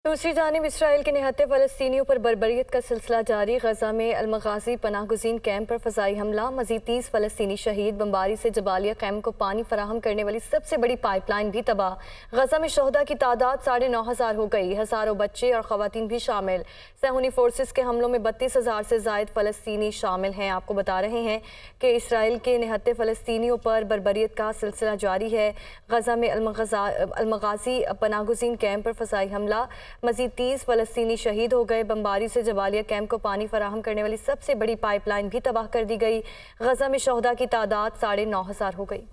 दूसरी जानिब इसराइल के निहत्थे फ़लस्तीनियों पर बर्बरियत का सिलसिला जारी। गजा में अलमगाजी पनाह गुज़ीन कैंप पर फ़ज़ाई हमला, मज़ीद 30 फ़लस्तीनी शहीद। बमबारी से जबालिया कैंप को पानी फराहम करने वाली सबसे बड़ी पाइपलाइन भी तबाह। गजा में शोहदा की तादाद 9,500 हो गई, हज़ारों बच्चे और ख़वातीन भी शामिल। सहूनी फोर्सेस के हमलों में 32,000 से ज़ायद फ़लस्तीनी शामिल हैं। आपको बता रहे हैं कि इसराइल के निहत्थे फ़लस्तीनियों पर बर्बरियत का सिलसिला जारी है। गजा में अलमगाजी पनाह गुज़ीन कैंप पर फ़ज़ाई हमला, मज़ीद 30 फ़लस्तीनी शहीद हो गए। बमबारी से जबालिया कैंप को पानी फराहम करने वाली सबसे बड़ी पाइपलाइन भी तबाह कर दी गई। गजा में शोहदा की तादाद 9,500 हो गई।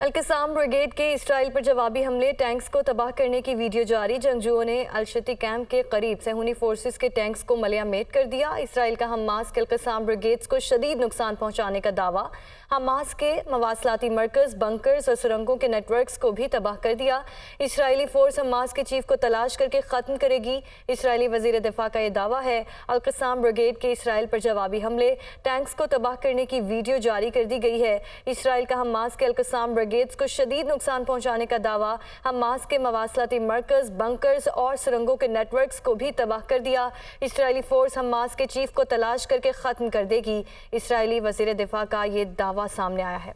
अल-क़स्साम ब्रिगेड के इसराइल पर जवाबी हमले, टैंक्स को तबाह करने की वीडियो जारी। जंगजुओं ने अल-शती कैंप के करीब सहूनी फोर्सेस के टैंक्स को मलियामेट कर दिया। इसराइल का हमास के अल-क़स्साम ब्रिगेड्स को शदीद नुकसान पहुंचाने का दावा। हमास के मवासलाती मरकज़, बंकर्स और सुरंगों के नेटवर्क्स को भी तबाह कर दिया। इसराइली फोर्स हमास के चीफ को तलाश करके ख़त्म करेगी। इसराइली वज़ीर दिफा का यह दावा है। अल-क़स्साम ब्रिगेड के इसराइल पर जवाबी हमले, टैंक्स को तबाह करने की वीडियो जारी कर दी गई है। इसराइल का हमास के अल-क़स्साम ब्रिगेड्स को शदीद नुकसान पहुंचाने का दावा। हमास के मवासलाती मरकज़, बंकर्स और सुरंगों के नेटवर्क्स को भी तबाह कर दिया। इसराइली फोर्स हमास के चीफ को तलाश करके ख़त्म कर देगी। इसराइली वज़ीर दिफा का ये दावा सामने आया है।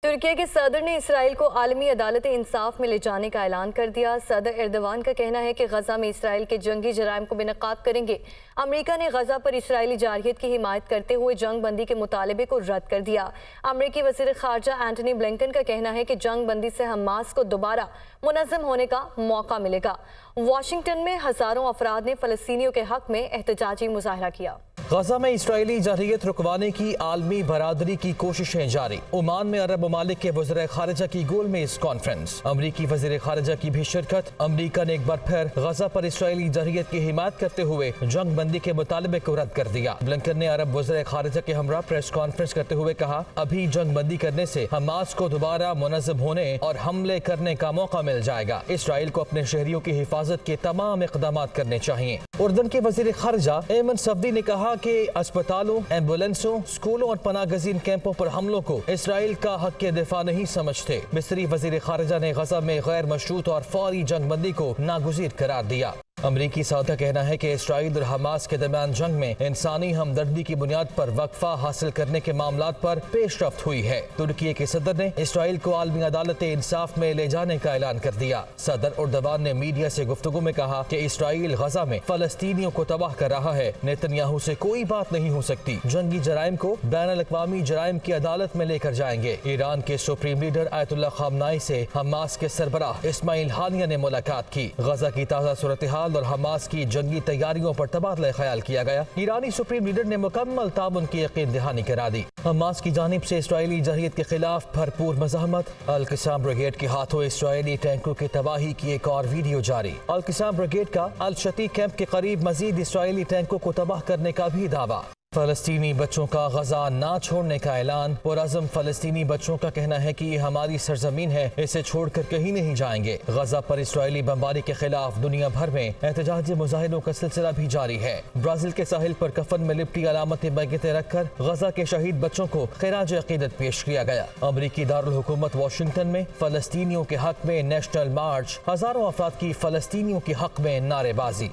तुर्की के सदर ने इसराइल को आलमी अदालत इंसाफ में ले जाने का ऐलान कर दिया। सदर एर्दोगान का कहना है कि गजा में इसराइल के जंगी जराइम को बेनकाब करेंगे। अमेरिका ने गजा पर इसराइली जारहियत की हिमायत करते हुए जंग बंदी के मुतालबे को रद्द कर दिया। अमेरिकी वज़ीर ख़ारजा एंटनी ब्लिंकन का कहना है कि जंग बंदी से हमास को दोबारा मुनज़्ज़म होने का मौका मिलेगा। वाशिंगटन में हज़ारों अफराद ने फ़लस्तीनियों के हक़ में एहतजाजी मुज़ाहरा किया। गजा में इसराइली जारहियत रुकवाने की आलमी बरादरी की कोशिशें जारी। ओमान में अरब ममालिक के वज़ीर ख़ारिजा की गोल में इस कॉन्फ्रेंस, अमरीकी वज़ीर ख़ारिजा की भी शिरकत। अमरीका ने एक बार फिर गजा पर इसराइली जारहियत की हिमायत करते हुए जंग बंदी के मुतालबे को रद्द कर दिया। ब्लिंकन ने अरब वज़ीर ख़ारिजा के हमरा प्रेस कॉन्फ्रेंस करते हुए कहा, अभी जंग बंदी करने से हमास को दोबारा मुनज़्ज़म होने और हमले करने का मौका मिल जाएगा। इसराइल को अपने शहरियों की हिफाजत के तमाम इक़दाम करने चाहिए। उर्दन के वज़ीर ख़ारिजा एमन सफ़दी ने कहा कि अस्पतालों, एम्बुलेंसों, स्कूलों और पनागज़ीन कैंपों पर हमलों को इसराइल का हक़ के दिफा नहीं समझते। मिस्री वज़ीर ख़ारिजा ने गजा में गैर मशरूत और फौरी जंग बंदी को नागुज़ीर करार दिया। अमरीकी सदर का कहना है कि इसराइल और हमास के दरमियान जंग में इंसानी हमदर्दी की बुनियाद पर वक्फा हासिल करने के मामलात पर पेशरफ्त हुई है। तुर्की के सदर ने इसराइल को आलमी अदालत इंसाफ में ले जाने का ऐलान कर दिया। सदर एर्दोगान ने मीडिया से गुफ्तगू में कहा कि इसराइल गजा में फ़लस्तीनियों को तबाह कर रहा है। नेतन्याहू से कोई बात नहीं हो सकती। जंगी जराइम को बैनुल-अक़वामी जराइम की अदालत में लेकर जाएंगे। ईरान के सुप्रीम लीडर आयतुल्लाह ख़ामनाई से हमास के सरबराह इस्माइल हानिया ने मुलाकात की। गजा की ताज़ा सूरत हाल और हमास की जंगी तैयारियों पर तबादला ख्याल किया गया। ईरानी सुप्रीम लीडर ने मुकम्मल ताउन की यकीन दहानी करा दी। हमास की जानिब से इसराइली जारहियत के खिलाफ भरपूर मज़ाहमत। अल-क़स्साम ब्रिगेड के हाथों इसराइली टैंकों की तबाही की एक और वीडियो जारी। अल-क़स्साम ब्रिगेड का अल-शती कैंप के करीब मजीद इसराइली टैंकों को तबाह करने का भी दावा। फ़लस्तीनी बच्चों का गजा ना छोड़ने का ऐलान। पुरअज़म फ़लस्तीनी बच्चों का कहना है कि ये हमारी सरजमीन है, इसे छोड़कर कहीं नहीं जाएंगे। गजा पर इसराइली बमबारी के खिलाफ दुनिया भर में एहतजाजी मुजाहिरों का सिलसिला भी जारी है। ब्राज़ील के साहिल पर कफन में लिपटी अलामत बैगेतें रखकर गजा के शहीद बच्चों को खिराज अक़ीदत पेश किया गया। अमरीकी दारुल हुकूमत वाशिंगटन में फ़लस्तीनियों के हक़ में नेशनल मार्च, हज़ारों अफराद की फ़लस्तीनियों के हक़ में नारेबाजी।